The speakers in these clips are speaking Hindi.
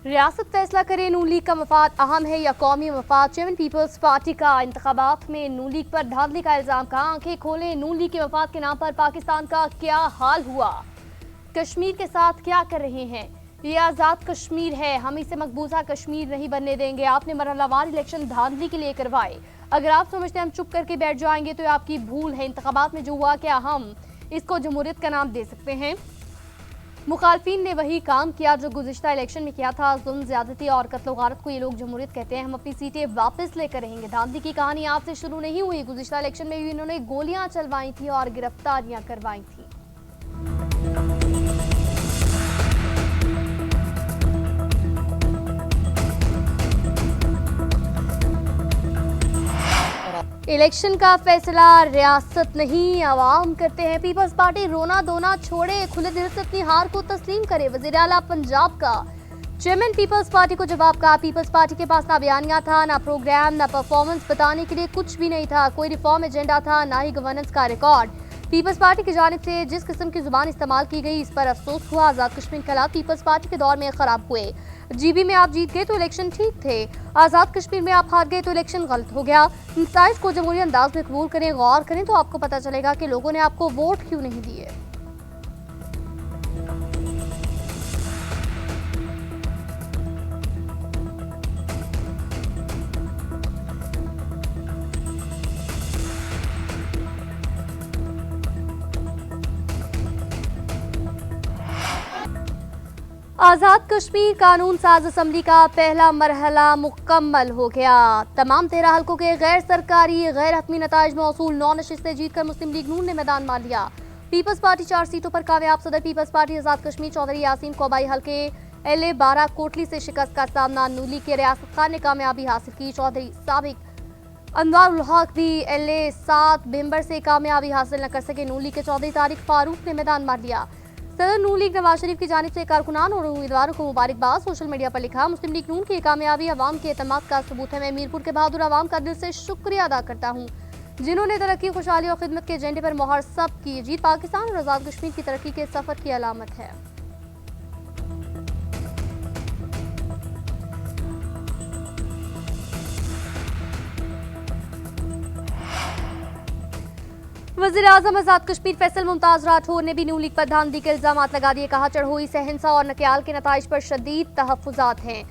रियासत फैसला करे नून लीग का मफाद अहम है या कौमी मफाद। चेयरमैन पीपल्स पार्टी का इंतखाबात में नून लीग पर धांधली का इल्जाम। कहा आंखें खोले, नून लीग के मफाद के नाम पर पाकिस्तान का क्या हाल हुआ। कश्मीर के साथ क्या कर रहे हैं। ये आजाद कश्मीर है, हम इसे मकबूजा कश्मीर नहीं बनने देंगे। आपने मरहलावार इलेक्शन धांधली के लिए करवाए। अगर आप समझते हैं हम चुप करके बैठ जाएंगे तो ये आपकी भूल है। इंतखाबात में जो हुआ, क्या हम इसको जमहूरियत का नाम दे सकते हैं। मुखालफिन ने वही काम किया जो गुज़िश्ता इलेक्शन में किया था। जुल्म, ज्यादती और कत्ल गारत को ये लोग जमहूरियत कहते हैं। हम अपनी सीटें वापस लेकर रहेंगे। धांधली की कहानी आज से शुरू नहीं हुई। गुज़िश्ता इलेक्शन में भी इन्होंने गोलियां चलवाई थी और गिरफ्तारियां करवाई थी। इलेक्शन का फैसला रियासत नहीं अवाम करते हैं। पीपल्स पार्टी रोना धोना छोड़े, खुले दिल से अपनी हार को तस्लीम करे। वज़ीर आला पंजाब का चेयरमैन पीपल्स पार्टी को जवाब। कहा पीपल्स पार्टी के पास ना बयानिया था, ना प्रोग्राम, ना परफॉर्मेंस, बताने के लिए कुछ भी नहीं था। कोई रिफॉर्म एजेंडा था, ना ही गवर्नेंस का रिकॉर्ड। पीपल्स पार्टी की जानिब से जिस किस्म की जुबान इस्तेमाल की गई, इस पर अफसोस हुआ। आजाद कश्मीर के हालात पीपल्स पार्टी के दौर में खराब हुए। जीबी में आप जीत गए तो इलेक्शन ठीक थे, आजाद कश्मीर में आप हार गए तो इलेक्शन गलत हो गया। नताइज को जमहूरी अंदाज में कबूल करें, गौर करें तो आपको पता चलेगा कि लोगों ने आपको वोट क्यों नहीं दिए। आजाद कश्मीर कानून साज असम्बली का पहला मरहला मुकम्मल हो गया। तमाम 13 हल्कों के गैर सरकारी गैर हतमी नताइज मौसूल। 9 नशिस्तें जीतकर मुस्लिम लीग नून ने मैदान मार लिया। पीपल्स पार्टी 4 सीटों पर कामयाब। सदर पीपल्स पार्टी आजाद कश्मीर चौधरी यासीन कोबाई हल्के LA 12 कोटली से शिकस्त का सामना। नून लीग के रियासत खान ने कामयाबी हासिल की। चौधरी साबिक अनवारुल हक भी LA 7 भिम्बर से कामयाबी हासिल न कर सके। नून लीग के चौधरी तारिक फारूक ने मैदान मार लिया। सदर नून लीग नवाज शरीफ की जानिब से कारकुनान और उम्मीदवारों को मुबारकबाद। सोशल मीडिया पर लिखा मुस्लिम लीग नून की कामयाबी अवाम के एतमाद का सबूत है। मैं मीरपुर के बहादुर अवाम का दिल से शुक्रिया अदा करता हूँ जिन्होंने तरक्की, खुशहाली और खिदमत के एजेंडे पर मोहर सब की। जीत पाकिस्तान और आजाद कश्मीर की तरक्की के सफर की अलामत है। वज़ीर आज़म आजाद कश्मीर फैसल मुमताज राठौर ने भी नून लीग पर धांधली के इल्जाम लगा दिए। कहा चढ़ोई से हिंसा और नक्याल के नताइज पर शदीद तहफ़्फ़ुज़ात हैं।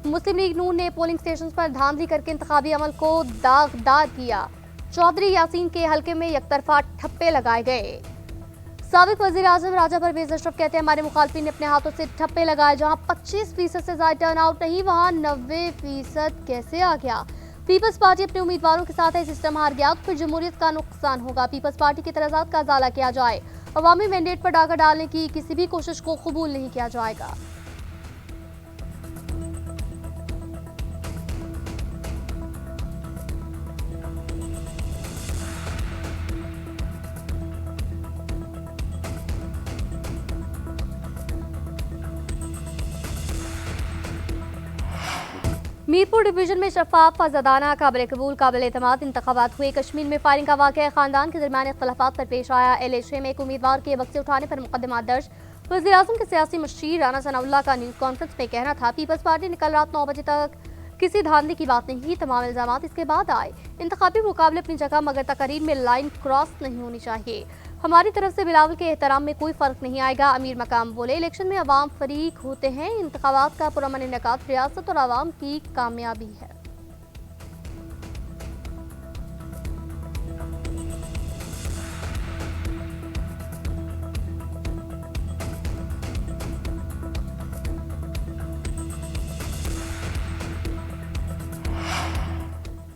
मुस्लिम लीग नून ने पोलिंग स्टेशन पर धांधली करके इंतखाबी अमल को दागदार किया। चौधरी यासीन के हल्के में एकतरफा ठप्पे लगाए गए। साबिक वज़ीर आज़म राजा परवेज अशरफ कहते हैं हमारे मुखालफिन ने अपने हाथों से ठप्पे लगाए। जहां 25% से ज्यादा टर्नआउट नहीं, वहां 90% कैसे आ गया। पीपल्स पार्टी अपने उम्मीदवारों के साथ है, सिस्टम हार गया तो फिर जमहूरियत का नुकसान होगा। पीपल्स पार्टी के तराजात का अजाला किया जाए। अवामी मैंडेट पर डाका डालने की किसी भी कोशिश को कबूल नहीं किया जाएगा। मीरपुर डिवीजन में शफाफ, आजादाना, काबिल कबूल, काबिल एतमाद इंतखाबात हुए। कश्मीर में फायरिंग का वाक़या खानदान के दरमियान इख्तलाफात पर पेश आया। LA 6 में एक उम्मीदवार के बक्से उठाने पर मुकदमा दर्ज। वज़ीर आज़म के सियासी मशीर राना सनाउल्लाह का न्यूज़ कॉन्फ्रेंस में कहना था पीपल्स पार्टी ने कल रात 9 बजे तक किसी धांधली की बात नहीं की। तमाम इल्जामात इसके बाद आए। इंतखाबी मुकाबले अपनी जगह, मगर तकरीर में लाइन क्रॉस नहीं होनी चाहिए। हमारी तरफ से बिलावल के एहतराम में कोई फर्क नहीं आएगा। अमीर मकाम बोले इलेक्शन में अवाम फरीक होते हैं। इंतखाबात का पुरअमन इनेकाद रियासत और अवाम की कामयाबी है।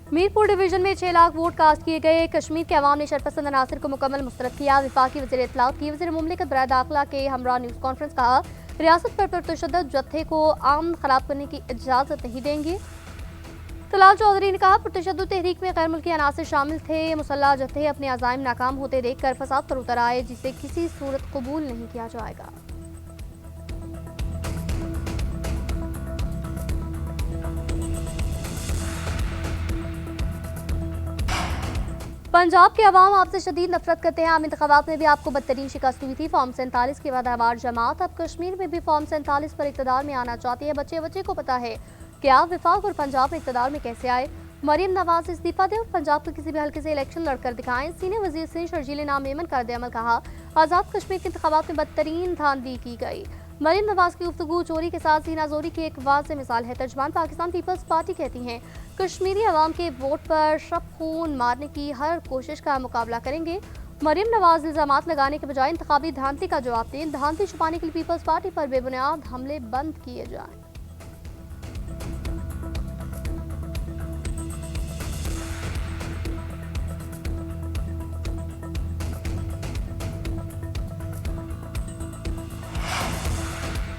मीरपुर डिवीजन में 6 लाख वोट कास्ट किए गए। कश्मीर के अवाम ने शरपसंद अनासर को मुकम्मल मुस्तरद किया। विफाकी वज़ीर इत्तलात की वज़ीर मुमलिकत बराए दाखिला के हमरा न्यूज़ कॉन्फ्रेंस कहा रियासत पर पुरतशद्दुद जत्थे को आम खराब करने की इजाज़त नहीं देंगे। तलाल चौधरी ने कहा पुरतशद्दुद तहरीक में गैर मुल्की अनासर शामिल थे। मुसल्लह जत्थे अपने अज़ाइम नाकाम होते देखकर फसाद पर उतर आए, जिसे किसी सूरत कबूल नहीं किया जाएगा। पंजाब के अवाम आपसे शदीद नफरत करते हैं। आम इंतखाबात में भी आपको बदतरीन शिकस्त हुई थी। फॉर्म 47 के बाद आवार जमात अब कश्मीर में भी फॉर्म 47 पर इक़्तिदार में आना चाहती है। बच्चे बच्चे को पता है कि आप विफाक और पंजाब में इक़्तिदार में कैसे आए। मरियम नवाज इस्तीफा दें और पंजाब के किसी भी हल्के से इलेक्शन लड़कर दिखाएं। सीनियर वजीर सिंध शर्जील नामेमन कर अमल कहा, आज़ाद कश्मीर के इंतखाबात में बदतरीन धांधली की गई। मरियम नवाज की गुफ्तगू चोरी के साथ सीना जोरी की एक वाज़ेह मिसाल है। तर्जमान पाकिस्तान पीपल्स पार्टी कहती हैं, कश्मीरी अवाम के वोट पर शब खून मारने की हर कोशिश का मुकाबला करेंगे। मरियम नवाज इल्जामात लगाने के बजाय इंतखाबी धांधली का जवाब दें। धांधली छुपाने के लिए पीपल्स पार्टी पर बेबुनियाद हमले बंद किए जाएं।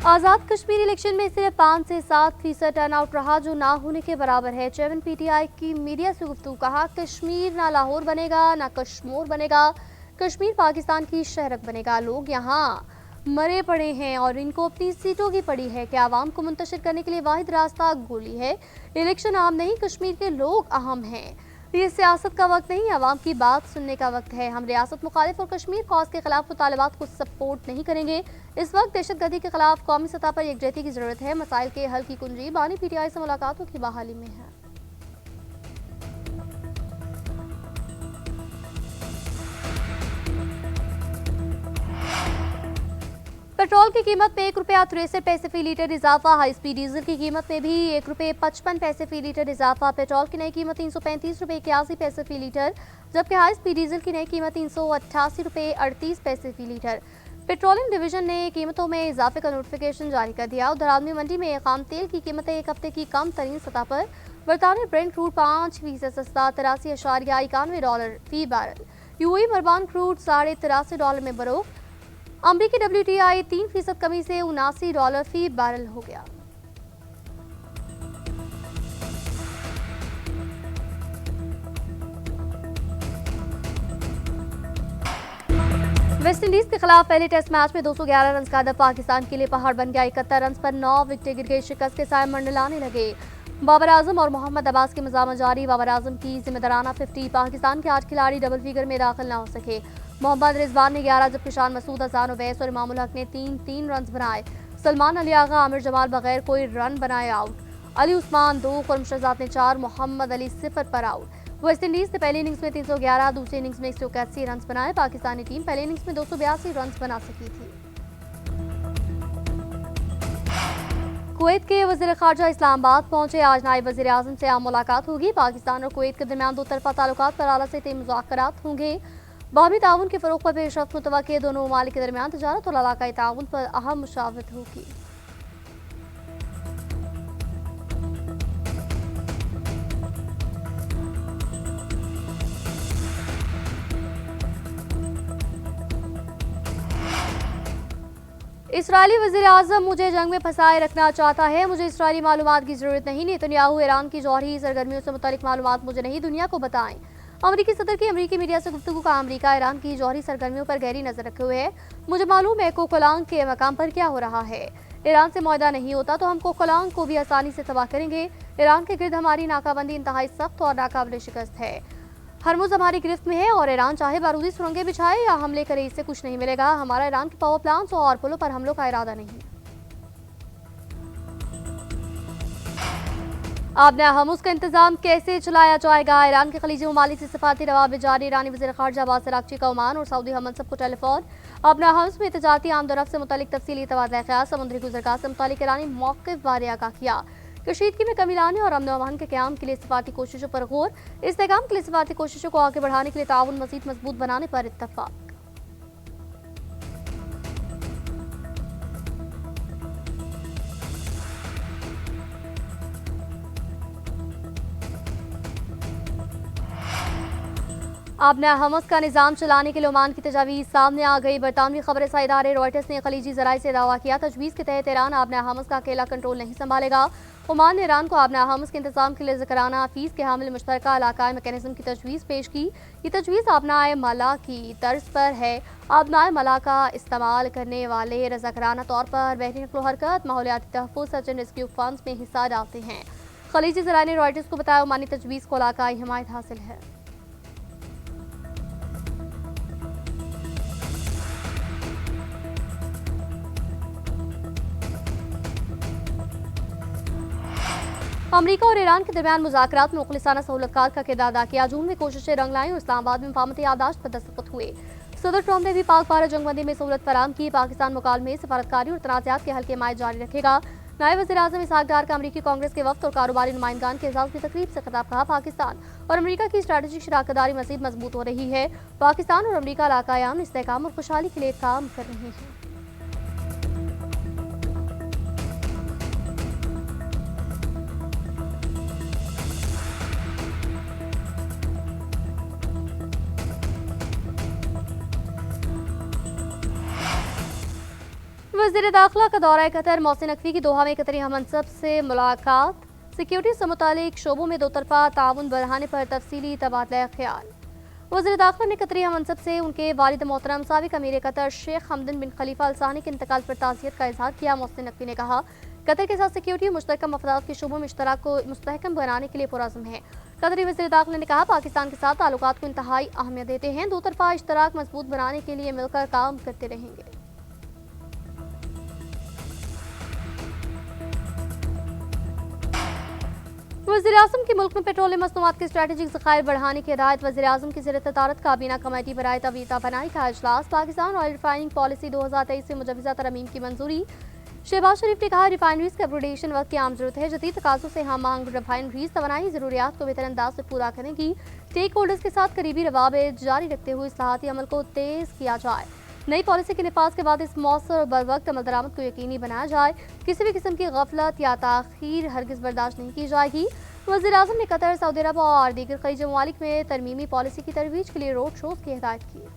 आज़ाद कश्मीर इलेक्शन में सिर्फ 5 से 7% टर्नआउट रहा, जो ना होने के बराबर है। चेयरमैन पीटीआई की मीडिया से गुफ्तगू, कहा, कश्मीर ना लाहौर बनेगा ना कश्मोर बनेगा, कश्मीर पाकिस्तान की शहरक बनेगा। लोग यहाँ मरे पड़े हैं और इनको अपनी सीटों की पड़ी है कि आवाम को मुंतशिर करने के लिए वाहिद रास्ता गोली है। इलेक्शन अहम नहीं, कश्मीर के लोग अहम हैं। ये सियासत का वक्त नहीं, आवाम की बात सुनने का वक्त है। हम रियासत मुखालिफ और कश्मीर कॉज के खिलाफ मुतालबात को सपोर्ट नहीं करेंगे। इस वक्त दहशतगर्दी के खिलाफ कौमी सतह पर एकजुटती की जरूरत है। मसाइल के हल की कुंजी बानी पीटीआई से मुलाकातों की बहाली में है। पेट्रोल की कीमत में ₹1.63 फी लीटर इजाफा। हाई स्पीड डीजल की कीमत में भी ₹1.55 फी लीटर इजाफा। पेट्रोल की नई कीमत ₹335.81 फी लीटर, जबकि हाई स्पीड डीजल की नई कीमत ₹388.38 फी लीटर। पेट्रोलियम डिवीजन ने कीमतों में इजाफे का नोटिफिकेशन जारी कर दिया। उधर आलमी मंडी में खाम तेल की कीमतें एक हफ्ते की कम तरीन सतह पर। बरतानिया ब्रेंट क्रूड 5% सस्ता $83.91 फी बैरल। यूएई मरबान क्रूड $83.5 में बरोख। अमरीकी WTI 3% कमी से $79 फी बैरल हो गया। वेस्टइंडीज के खिलाफ पहले टेस्ट मैच में 211 रन का हदफ पाकिस्तान के लिए पहाड़ बन गया। 71 रन पर 9 विकेटें गिर गई। शिकस्त के साए मंडलाने लगे। बाबर आजम और मोहम्मद अब्बास की मजामा जारी। बाबर आजम की जिम्मेदाराना 50। पाकिस्तान के 8 खिलाड़ी डबल फिगर में दाखिल न हो सके। मोहम्मद रिजवान ने 11, जबकि शान मसूद, अजान उवैस और इमामुल हक ने 3-3 रन बनाए। सलमान अली आगा, आमिर जमाल बगैर कोई रन बनाए आउट। अली उस्मान 2 और मुशर्रजात ने 4, मोहम्मद अली 0 पर आउट। वेस्ट इंडीज ने पहली इनिंग्स में 311, दूसरी इनिंग्स में 181 रन बनाए। पाकिस्तानी टीम पहली इनिंग्स में 282 रन बना सकी थी। कुवैत के वज़ीर ख़ारजा इस्लामाबाद पहुंचे। आज नायब वज़ीर आज़म से आम मुलाकात होगी। पाकिस्तान और कुवैत के दरमियान दो तरफा ताल्लुकात पर आला सतही मुज़ाकरात होंगे। बाहमी ताउन के फ़रोग़ पर पेशरफ़्त मुतवक्किल। दोनों ममालिक के दरमियान तजारत और इलाक़ाई ताउन पर अहम मुशावरत होगी। इसराइली वज़ीर आज़म मुझे जंग में फंसाए रखना चाहता है। मुझे इसराइली मालूमात की ज़रूरत नहीं। नेतन्याहू ईरान की जौहरी सरगर्मियों से मुतालिक मालूमात मुझे नहीं, दुनिया को बताएं। अमरीकी सदर की अमरीकी मीडिया से गुफ्तगू का अमरीका ईरान की जौहरी सरगर्मियों पर गहरी नजर रखे हुए है। मुझे मालूम है कोकोलांग के मकाम पर क्या हो रहा है। ईरान से मुआहदा नहीं होता तो हम कोकोलांग को भी आसानी से तबाह करेंगे। ईरान के गिर्द हमारी नाकाबंदी इंतहाई सख्त और नाकाबिल शिकस्त है। हरमुज हमारी गिरफ्त में है और ईरान चाहे बारूदी सुरंगें बिछाए या हमले करे, इससे कुछ नहीं मिलेगा। हमारा ईरान के पावर प्लांट्स और पुलों पर हमलों का इरादा नहीं। आबने हमुस का इंतजाम कैसे चलाया जाएगा। ईरान के खलीजी ममालिक से सफारती रवाबित जारी। ईरानी वज़ीर ख़ारजा अब्बास अराग़ची का ओमान और सऊदी हमसब को टेलीफोन। आबने हमुस में तजारती आमदोरफ्त से मुतालिक तफसीली तबादला ख्याल। समुद्री गुज़रगाह से मुतालिक ईरानी मौक़िफ़ बारे आगाह किया। कशीदगी में कमी लाने और अमन व अमान के क़याम के लिए सफारती कोशिशों पर गौर। इस्तेहकाम के लिए सफारती कोशिशों को आगे बढ़ाने के लिए ताउन मज़ीद मजबूत बनाने पर इत्तफ़ाक़। आबने हमस का निज़ाम चलाने के लिए ओमान की तजावीज़ सामने आ गई। बरतानवी खबर रसाई इदारे रॉयटर्स ने खलीजी ज़राए से दावा किया, तजवीज़ के तहत ईरान आबने हमस का अकेला कंट्रोल नहीं संभालेगा। ओमान ने ईरान को आबने हमस के इंतजाम के लिए ज़कराना फीस के हामिल मुश्तरका इलाकाई मैकेनिज़्म की तजवीज़ पेश की। ये तजवीज़ आबनाए मला की तर्ज पर है। आबनाए मला का इस्तेमाल करने वाले रज़ाकराना तौर पर बहरी नक़्ल हरकत, माहौलियाती तहफ़्फ़ुज़, सर्च एंड रेस्क्यू फंड्स में हिस्सा डालते हैं। खलीजी ज़राए ने रॉयटर्स को बताया, ओमानी तजवीज़ को इलाकाई हिमायत हासिल है। अमेरिका और ईरान के दरमियान मुज़ाकरात में मुखलिसाना सहूलतकार का किरदार अदा किया। जून में कोशिशें रंग लाई और इस्लामाबाद में मफाहमती याददाश्त पर दस्तखत हुए। सदर ट्रंप ने भी पाक भारत जंगबंदी में सहूलत फराहम की। पाकिस्तान मुकालमे सफारतकारी और तनाज़ात के हल के हिमायत जारी रखेगा। नायब वज़ीर-ए-आज़म इसहाक डार का अमरीकी कांग्रेस के वफ्द और कारोबारी नुमाइंदान के एजाज़ की तकरीब से खिताब। कहा, पाकिस्तान और अमरीका की स्ट्रैटेजिक शराकतदारी मज़ीद मजबूत हो रही है। पाकिस्तान और अमरीका इलाकाई अमन, इस्तेहकाम और खुशहाली के लिए काम कर रहे हैं। वज़ीर दाखिला का दौरा कतर। मोहसिन नकवी की दोहा में कतरी हमनसब से मुलाकात। सिक्योरिटी से मुतालिक शोबों में दो तरफा ताउन बढ़ाने पर तफसीली तबादला ख्याल। वज़ीर दाखिला ने कतरी हमनसब से उनके वालिद मोहतरम साबिक अमीर कतर शेख हमदन बिन खलीफा अल सानी के इंतकाल पर ताज़ियत का इजहार किया। मोहसिन नकवी ने कहा, कतर के साथ सिक्योरिटी मुश्तरका मफादात के शोबों में इश्तराक को मुस्तहकम बनाने के लिए पुरज़्म है। कतरी वज़ीर दाखिला ने कहा, पाकिस्तान के साथ ताल्लुकात को इंतहाई अहमियत देते हैं। दो तरफा इश्तराक मजबूत बनाने के लिए मिलकर काम करते रहेंगे। वज़ीर-ए-आज़म की मुल्क में पेट्रोलियम मसनूआत के स्ट्रैटेजिक ज़खायर बढ़ाने की हिदायत। वज़ीर-ए-आज़म की ज़ेर-ए-सदारत काबीना कमेटी बराए तवीता बनाई का इजलास। पाकिस्तान ऑयल रिफाइनिंग पॉलिसी 2023 से मुजव्वज़ा तरमीम की मंजूरी। शहबाज शरीफ ने कहा, रिफाइनरीज का अपग्रेडेशन वक्त की आम जरूरत है। जदीद तकाज़ों से हम आहंग रिफाइनरीज तवानाई ज़रूरियात को बेहतर अंदाज से पूरा करेंगी। स्टेक होल्डर्स के साथ करीबी रवाबित जारी रखते हुए इस्लाहाती अमल को तेज़ किया जाए। नई पॉलिसी के निफाज के बाद इस मौसर और बरवक्त अमल दरामद को यकीनी बनाया जाए। किसी भी किस्म की गफलत या ताख़ीर हरगिज़ बर्दाश्त नहीं की जाएगी। वज़ीर-ए-आज़म ने कतर, सऊदी अरब और दीगर खलीजी ममालिक में तरमीमी पॉलिसी की तरवीज के लिए रोड शोज़ की हिदायत की।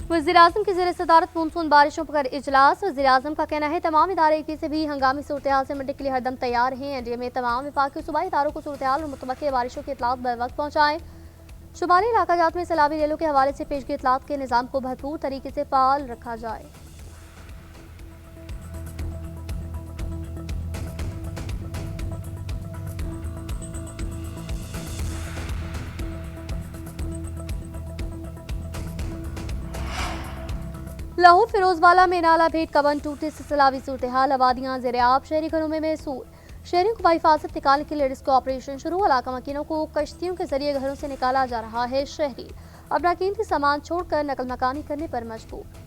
वज़ीर-ए-आज़म की ज़ेर-ए-सदारत मानसून बारिशों पर इजलास। वज़ीर-ए-आज़म का कहना है, तमाम इदारे किसी भी हंगामी सूरत-ए-हाल से निपटने के लिए हरदम तैयार हैं। एनडीए में तमाम विफाकी सूबाई इदारों को सूरत-ए-हाल और मुतवक्किल बारिशों की इतलात बर वक्त पहुँचाएं। शुमाली इलाका जात में सैलाबी रेलों के हवाले से पेशगी इतलात के निज़ाम को भरपूर तरीके से फाल रखा जाए। लाहौर फिरोजवाला में नाला भेंट कवन टूटने से सैलाबी सूरत-ए-हाल। आबादियां ज़ेर-ए-आब, शहरी घरों में महसूर। शहरियों को बाहिफाजत निकालने के लिए रेस्क्यू ऑपरेशन शुरू। इलाका मकीनों को कश्तियों के जरिए घरों से निकाला जा रहा है। शहरी अपना कीमती सामान छोड़कर नकल मकानी करने पर मजबूर।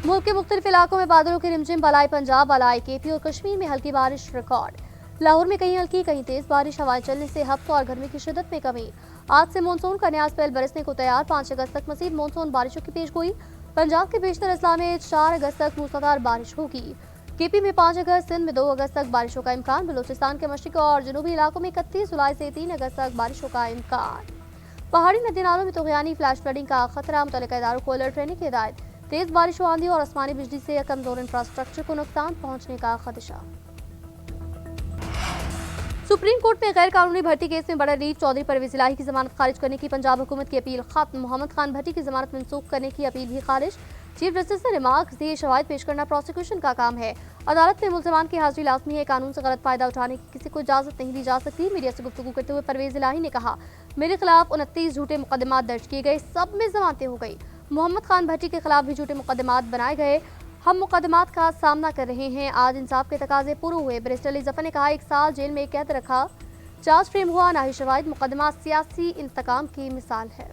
मुल्क के मुख्तलिफ इलाकों में बादलों की रिमझिम। बलाई पंजाब, बलाई केपी और कश्मीर में हल्की बारिश रिकॉर्ड। लाहौर में कहीं हल्की कहीं तेज बारिश। हवाएं चलने से हफ्स और गर्मी की शिद्दत में कमी। आज से मानसून का नया स्पेल बरसने को तैयार। 5 अगस्त तक मजीद मानसून बारिशों की पेशगोई। पंजाब के बेशतर अजला में 4 अगस्त तक मूसलाधार बारिश होगी। केपी में 5 अगस्त, सिंध में 2 अगस्त तक बारिशों का इम्कान। बलूचिस्तान के मशरक़ी और जनूबी इलाकों में 31 जुलाई से 3 अगस्त तक बारिशों का इम्कान। पहाड़ी नदी नालों में तुग़यानी फ्लैश फ्लडिंग का खतरा। मुतल्लिका इदारों को अलर्ट रहने की हिदायत। तेज बारिश, आंधी और आसमानी बिजली से कमजोर इंफ्रास्ट्रक्चर को नुकसान पहुंचने का खदशा। सुप्रीम कोर्ट में गैर कानूनी भर्ती केस में बड़ा लीड। चौधरी परवेज इलाही की जमानत खारिज करने की पंजाब हुकूमत की अपील खत्म। मोहम्मद खान भट्टी की जमानत मंसूख करने की अपील भी खारिज। चीफ जस्टिस ने रिमार्क्स दिए, शवाहिद पेश करना प्रोसिक्यूशन का काम है। अदालत में मुल्ज़मान की हाजिरी लाजमी है। कानून से गलत फायदा उठाने की किसी को इजाजत नहीं दी जा सकती। मीडिया से गुफ्तगू करते हुए परवेज इलाही ने कहा, मेरे खिलाफ 29 झूठे मुकदमात दर्ज किए गए, सब में जमानतें हो गई। मोहम्मद खान भट्टी के खिलाफ भी झूठे मुकदमात बनाए गए। हम मुकदमात का सामना कर रहे हैं। आज इंसाफ के तकाजे पूरे हुए। बैरिस्टर अली जफर ने कहा, 1 साल जेल में कैद रखा, चार्ज फ्रेम हुआ, ना ही शवाहिद। मुकदमा सियासी इंतकाम की मिसाल है।